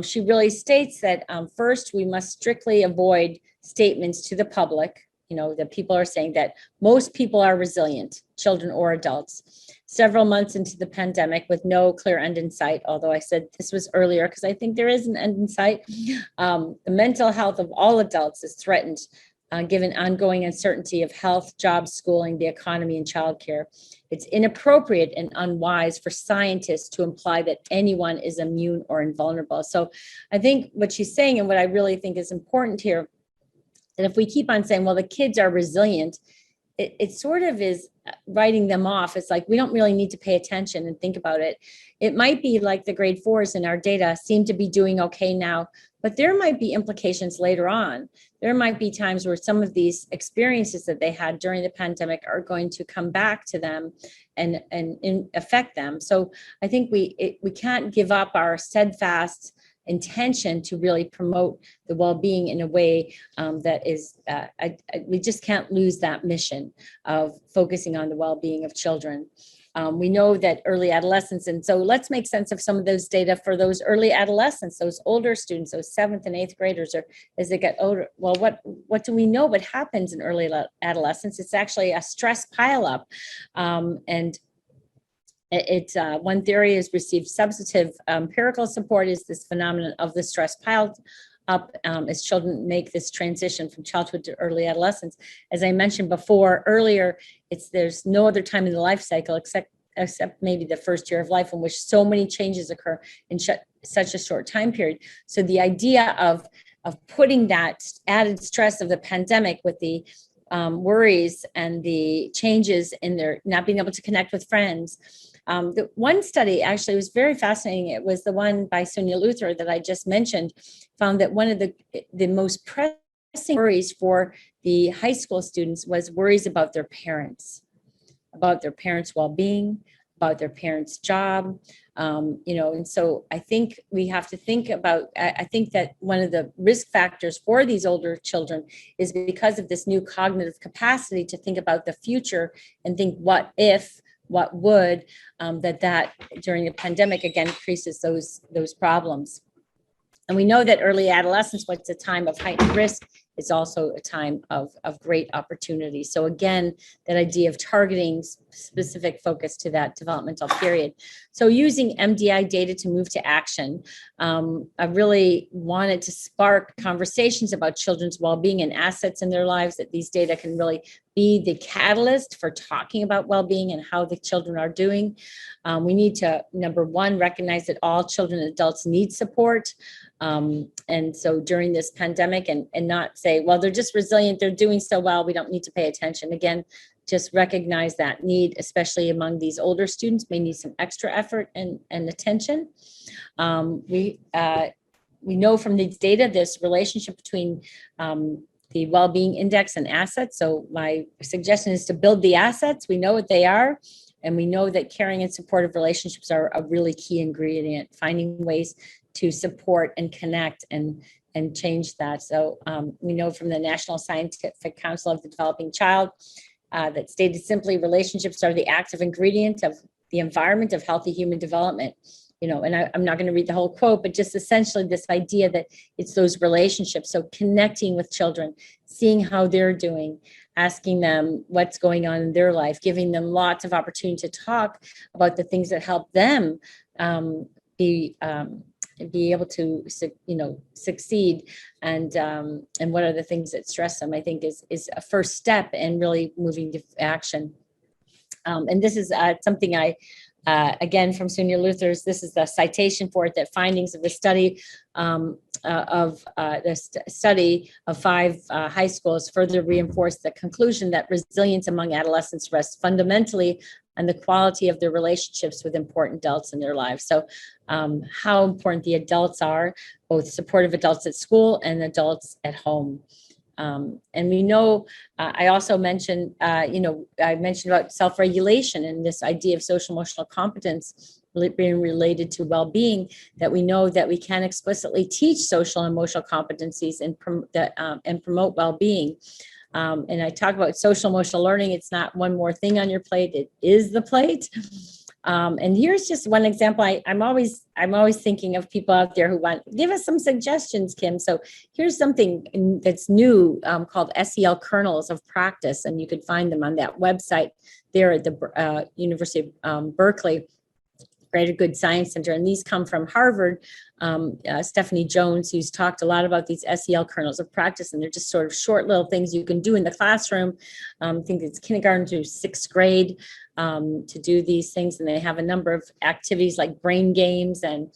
She really states that first, we must strictly avoid statements to the public, that people are saying that most people are resilient, children or adults. Several months into the pandemic with no clear end in sight, although I said this was earlier because I think there is an end in sight, the mental health of all adults is threatened given ongoing uncertainty of health, jobs, schooling, the economy, and childcare. It's inappropriate and unwise for scientists to imply that anyone is immune or invulnerable. So I think what she's saying, and what I really think is important here, that if we keep on saying, well, the kids are resilient, it sort of is writing them off. It's like, we don't really need to pay attention and think about it. It might be like the grade 4s in our data seem to be doing okay now, but there might be implications later on. There might be times where some of these experiences that they had during the pandemic are going to come back to them and affect them. So I think we can't give up our steadfast intention to really promote the well-being in a way that is, we just can't lose that mission of focusing on the well-being of children. We know that early adolescence, and so let's make sense of some of those data for those early adolescents, those older students, those 7th and 8th graders, or as they get older. Well, what do we know what happens in early adolescence? It's actually a stress pileup, and it's one theory has received substantive empirical support is this phenomenon of the stress piled up as children make this transition from childhood to early adolescence. As I mentioned before earlier, there's no other time in the life cycle except maybe the first year of life in which so many changes occur in such a short time period. So the idea of putting that added stress of the pandemic with the worries and the changes in their not being able to connect with friends. The one study actually was very fascinating. It was the one by Sonia Luther that I just mentioned, found that one of the most pressing worries for the high school students was worries about their parents' well-being, about their parents' job, and so I think we have to think about, I think that one of the risk factors for these older children is because of this new cognitive capacity to think about the future and think what if, what would, that during the pandemic again increases those problems. And we know that early adolescence, what's a time of heightened risk, is also a time of great opportunity. So again, that idea of targeting specific focus to that developmental period. So using MDI data to move to action, I really wanted to spark conversations about children's well-being and assets in their lives, that these data can really be the catalyst for talking about well-being and how the children are doing. We need to, number one, recognize that all children and adults need support. And so during this pandemic and not say, well, they're just resilient, they're doing so well, we don't need to pay attention. Again, just recognize that need, especially among these older students, may need some extra effort and attention. We know from these data, this relationship between the well-being index and assets. So my suggestion is to build the assets. We know what they are. And we know that caring and supportive relationships are a really key ingredient, finding ways to support and connect and change that. So we know from the National Scientific Council of the Developing Child that stated simply, relationships are the active ingredient of the environment of healthy human development. And I'm not going to read the whole quote, but just essentially this idea that it's those relationships. So connecting with children, seeing how they're doing, asking them what's going on in their life, giving them lots of opportunity to talk about the things that help them be be able to, succeed, and what are the things that stress them, I think is a first step in really moving to action. And this is something again, from SUNY Luther's, this is the citation for it, that findings of the study study of 5 high schools further reinforce the conclusion that resilience among adolescents rests fundamentally on the quality of their relationships with important adults in their lives. So how important the adults are, both supportive adults at school and adults at home. And we know, I also mentioned, I mentioned about self-regulation and this idea of social emotional competence being related to well-being, that we know that we can explicitly teach social and emotional competencies and promote well-being. And I talk about social emotional learning. It's not one more thing on your plate. It is the plate. And here's just one example. I'm always thinking of people out there who want, give us some suggestions, Kim. So here's something that's new called SEL kernels of practice. And you could find them on that website there at the University of Berkeley. Greater Good Science Center, and these come from Harvard. Stephanie Jones, who's talked a lot about these SEL kernels of practice, and they're just sort of short little things you can do in the classroom. I think it's kindergarten through 6th grade to do these things, and they have a number of activities like brain games and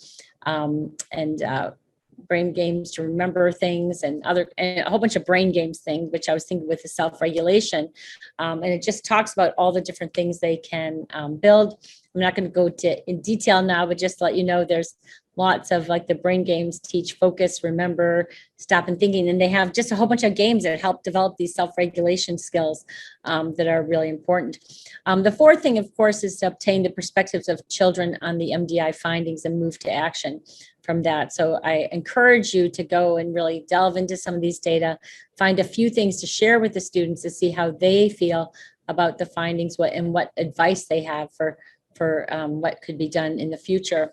brain games to remember things, and a whole bunch of brain games things, which I was thinking with the self-regulation. And it just talks about all the different things they can build. I'm not going to go in detail now, but just to let you know, there's lots of, like, the brain games teach focus, remember, stop and thinking. And they have just a whole bunch of games that help develop these self-regulation skills that are really important. The fourth thing, of course, is to obtain the perspectives of children on the MDI findings and move to action from that. So I encourage you to go and really delve into some of these data, find a few things to share with the students to see how they feel about the findings, what advice they have for what could be done in the future.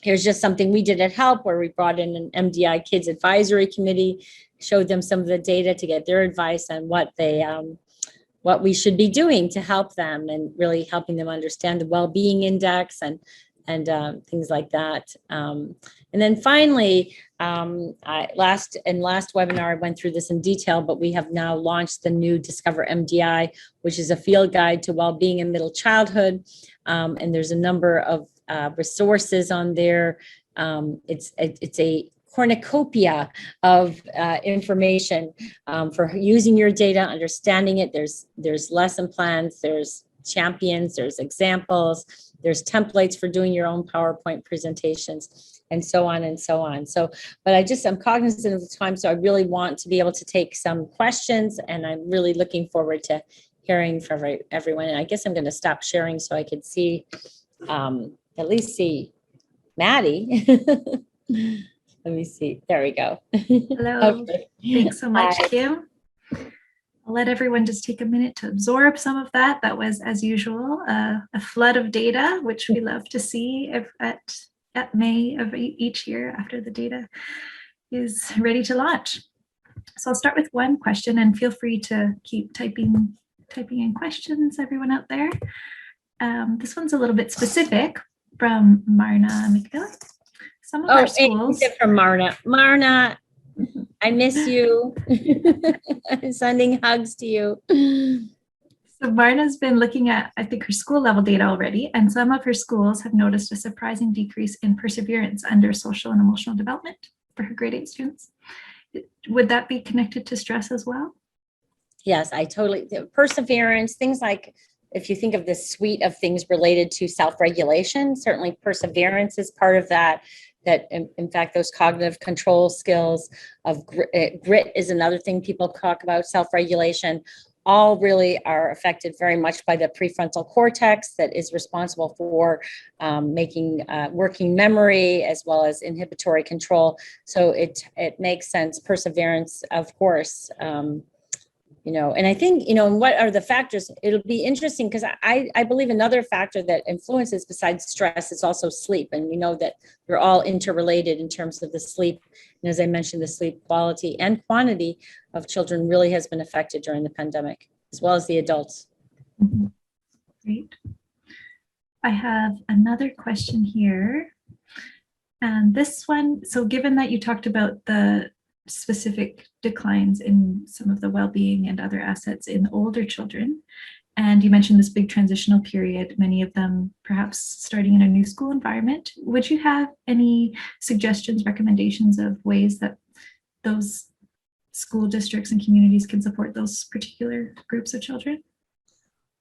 Here's just something we did at HELP, where we brought in an MDI Kids Advisory Committee, showed them some of the data to get their advice on what we should be doing to help them, and really helping them understand the well-being index and things like that. And then finally, last webinar, I went through this in detail, but we have now launched the new Discover MDI, which is a field guide to well-being in middle childhood. And there's a number of resources on there. It's a cornucopia of information for using your data, understanding it. There's lesson plans, there's champions, there's examples, there's templates for doing your own PowerPoint presentations, and so on and so on. So, but I'm cognizant of the time, so I really want to be able to take some questions, and I'm really looking forward to hearing from everyone. And I guess I'm going to stop sharing so I could see, at least see Maddie. Let me see. There we go. Hello. Okay. Thanks so much, Hi. Kim. I'll let everyone just take a minute to absorb some of that. That was, as usual, a flood of data, which we love to see at May of each year after the data is ready to launch. So I'll start with one question, and feel free to keep typing in questions, everyone out there. This one's a little bit specific, from Marna McMillan. Some of our schools. From Marna. Marna, I miss you. I'm sending hugs to you. So Marna's been looking at, I think, her school level data already, and some of her schools have noticed a surprising decrease in perseverance under social and emotional development for her grade 8 students. Would that be connected to stress as well? Yes, perseverance, things like, if you think of this suite of things related to self-regulation, certainly perseverance is part of that. That in fact, those cognitive control skills of grit is another thing people talk about, self-regulation, all really are affected very much by the prefrontal cortex that is responsible for making working memory as well as inhibitory control. So it makes sense. Perseverance, of course. And I think, what are the factors? It'll be interesting because I believe another factor that influences besides stress is also sleep. And we know that they're all interrelated in terms of the sleep. And as I mentioned, the sleep quality and quantity of children really has been affected during the pandemic, as well as the adults. Mm-hmm. Great. I have another question here. And this one, so given that you talked about the specific declines in some of the well-being and other assets in older children, and you mentioned this big transitional period, many of them perhaps starting in a new school environment, would you have any suggestions, recommendations of ways that those school districts and communities can support those particular groups of children?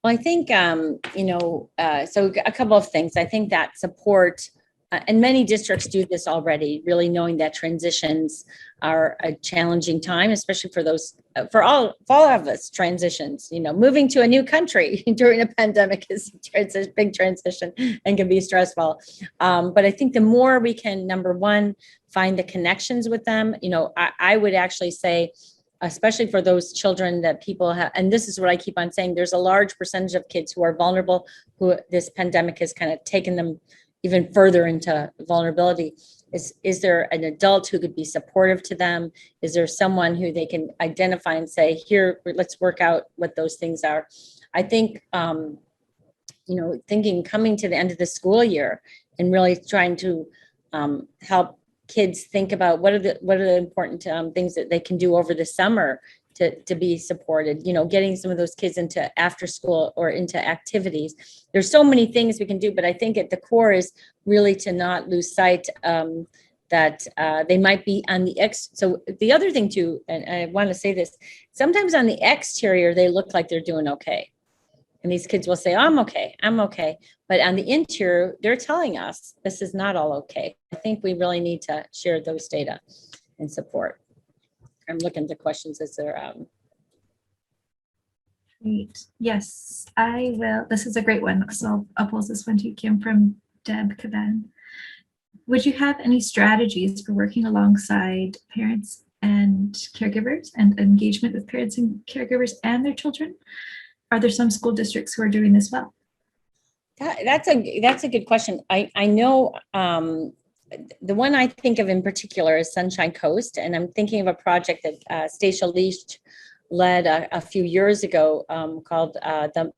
Well, I think, so a couple of things. I think that support, and many districts do this already, really knowing that transitions are a challenging time, especially for those, for all of us transitions, moving to a new country during a pandemic is a big transition and can be stressful. But I think the more we can, number one, find the connections with them, I would actually say, especially for those children that people have, and this is what I keep on saying, there's a large percentage of kids who are vulnerable, who this pandemic has kind of taken them even further into vulnerability. Is there an adult who could be supportive to them? Is there someone who they can identify and say, here, let's work out what those things are? I think, thinking coming to the end of the school year and really trying to help kids think about what are the important things that they can do over the summer to be supported, getting some of those kids into after school or into activities. There's so many things we can do, but I think at the core is really to not lose sight that they might be on the so the other thing too, and I want to say this, sometimes on the exterior, they look like they're doing okay. And these kids will say, I'm okay. But on the interior, they're telling us this is not all okay. I think we really need to share those data and support. I'm looking at the questions as they're. Great. Yes, I will. This is a great one. So I'll pose this one to you, Kim, from Deb Caban. Would you have any strategies for working alongside parents and caregivers and engagement with parents and caregivers and their children? Are there some school districts who are doing this well? That's a good question. I know the one I think of in particular is Sunshine Coast, and I'm thinking of a project that Stacia Leach led a few years ago called the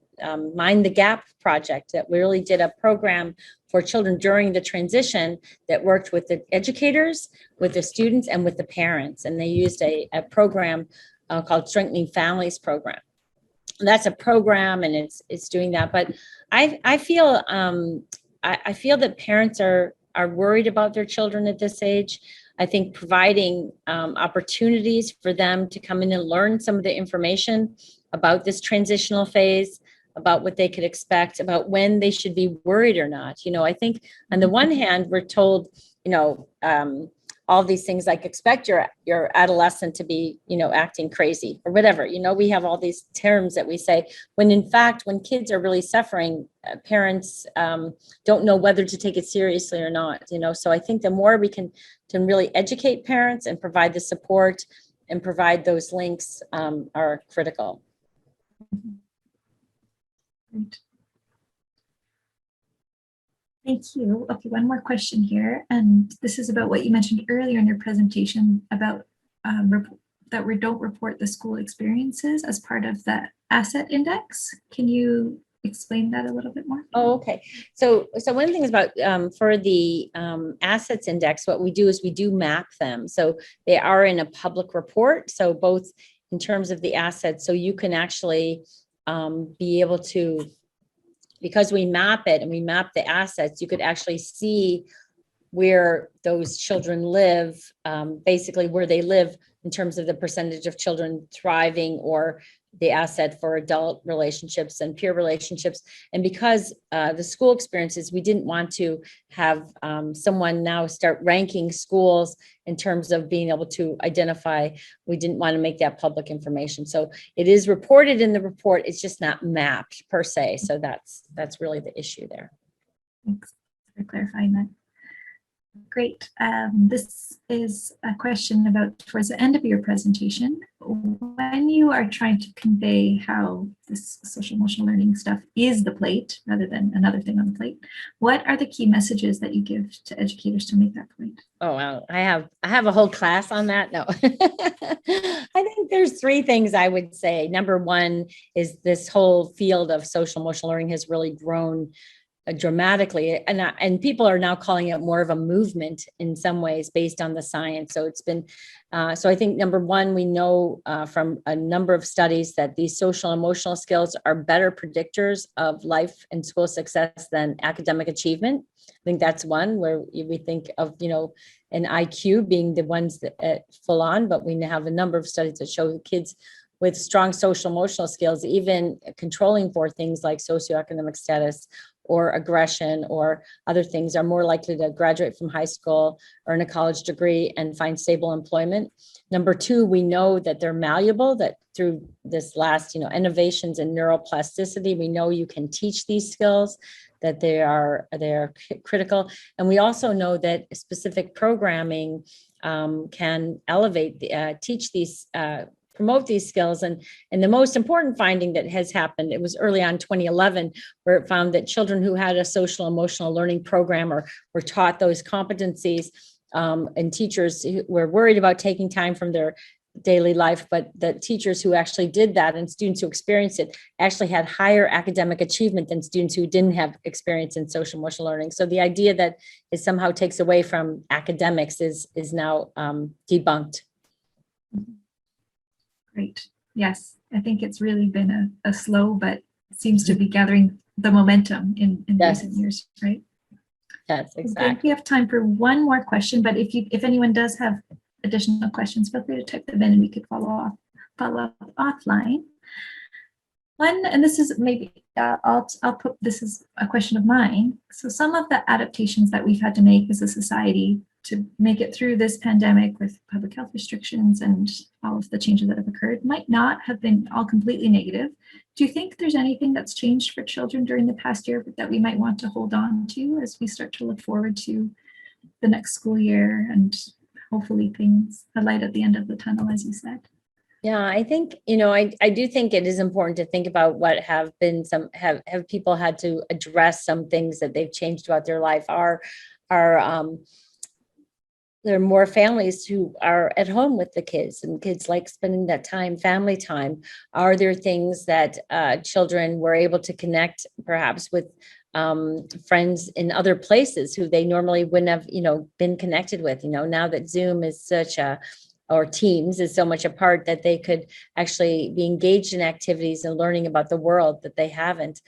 Mind the Gap project, that we really did a program for children during the transition that worked with the educators, with the students, and with the parents. And they used a program called Strengthening Families Program. And that's a program, and it's doing that. But I feel that parents are worried about their children at this age. I think providing opportunities for them to come in and learn some of the information about this transitional phase, about what they could expect, about when they should be worried or not. I think on the one hand, we're told, all these things like expect your adolescent to be, acting crazy or whatever. We have all these terms that we say, when in fact, when kids are really suffering, parents don't know whether to take it seriously or not. So I think the more we can really educate parents and provide the support and provide those links are critical. Great. Thank you. Okay, one more question here, and this is about what you mentioned earlier in your presentation about that we don't report the school experiences as part of the asset index. Can you explain that a little bit more? Oh, okay. So one of the things about for the assets index, what we do is we do map them. So they are in a public report. So both in terms of the assets, so you can actually be able to, because we map it and we map the assets, you could actually see where those children live, basically where they live in terms of the percentage of children thriving or the asset for adult relationships and peer relationships. And because the school experiences, we didn't want to have someone now start ranking schools in terms of being able to identify. We didn't want to make that public information. So it is reported in the report. It's just not mapped per se. So that's really the issue there. Thanks for clarifying that. Great. This is a question about towards the end of your presentation. When you are trying to convey how this social emotional learning stuff is the plate rather than another thing on the plate, what are the key messages that you give to educators to make that point? Oh, wow. I have a whole class on that. No, I think there's three things I would say. Number one is this whole field of social emotional learning has really grown dramatically, and people are now calling it more of a movement in some ways based on the science. So it's been, so I think number one, we know from a number of studies that these social and emotional skills are better predictors of life and school success than academic achievement. I think that's one where we think of, an IQ being the ones that full on, but we have a number of studies that show kids with strong social emotional skills, even controlling for things like socioeconomic status or aggression or other things, are more likely to graduate from high school, earn a college degree, and find stable employment. Number two, we know that they're malleable, that through this last, innovations in neuroplasticity, we know you can teach these skills, that they are critical. And we also know that specific programming can elevate, teach these, promote these skills. And the most important finding that has happened, it was early on 2011, where it found that children who had a social emotional learning program or were taught those competencies, and teachers who were worried about taking time from their daily life, but the teachers who actually did that and students who experienced it actually had higher academic achievement than students who didn't have experience in social emotional learning. So the idea that it somehow takes away from academics is now debunked. Great. Yes, I think it's really been a slow, but seems to be gathering the momentum in Yes. recent years, right? Yes, I exactly. think we have time for one more question, but if anyone does have additional questions, feel free to type them in and we could follow up offline. One, and this is maybe, I'll put, this is a question of mine. So some of the adaptations that we've had to make as a society to make it through this pandemic with public health restrictions and all of the changes that have occurred might not have been all completely negative. Do you think there's anything that's changed for children during the past year that we might want to hold on to as we start to look forward to the next school year and hopefully things, a light at the end of the tunnel, as you said? Yeah, I think, I do think it is important to think about what have been have people had to address some things that they've changed throughout their life. There are more families who are at home with the kids, and kids like spending that time, family time. Are there things that children were able to connect perhaps with friends in other places who they normally wouldn't have, been connected with, now that Zoom is or Teams is so much a part that they could actually be engaged in activities and learning about the world that they haven't.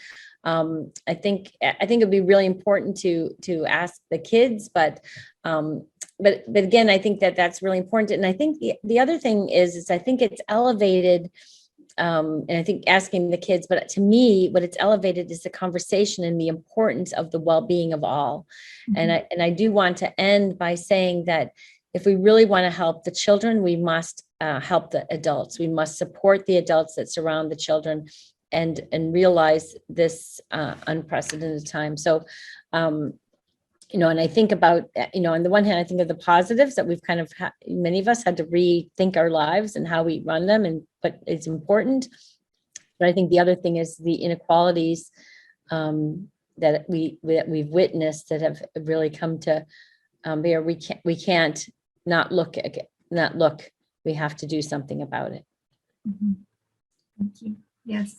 I think it'd be really important to ask the kids, but again, I think that's really important. And I think the other thing is I think it's elevated, and I think asking the kids, but to me, what it's elevated is the conversation and the importance of the well-being of all. Mm-hmm. And I do want to end by saying that if we really want to help the children, we must help the adults. We must support the adults that surround the children and realize this unprecedented time. So, and I think about, on the one hand, I think of the positives that we've kind of, many of us had to rethink our lives and how we run them, but it's important. But I think the other thing is the inequalities that we've witnessed that have really come to bear. We can't not look. We have to do something about it. Mm-hmm. Thank you. Yes.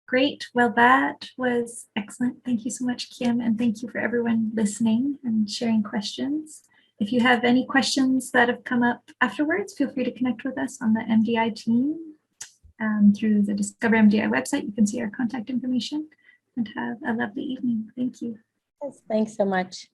Great. Well, that was excellent. Thank you so much, Kim. And thank you for everyone listening and sharing questions. If you have any questions that have come up afterwards, feel free to connect with us on the MDI team through the Discover MDI website. You can see our contact information and have a lovely evening. Thank you. Yes, thanks so much.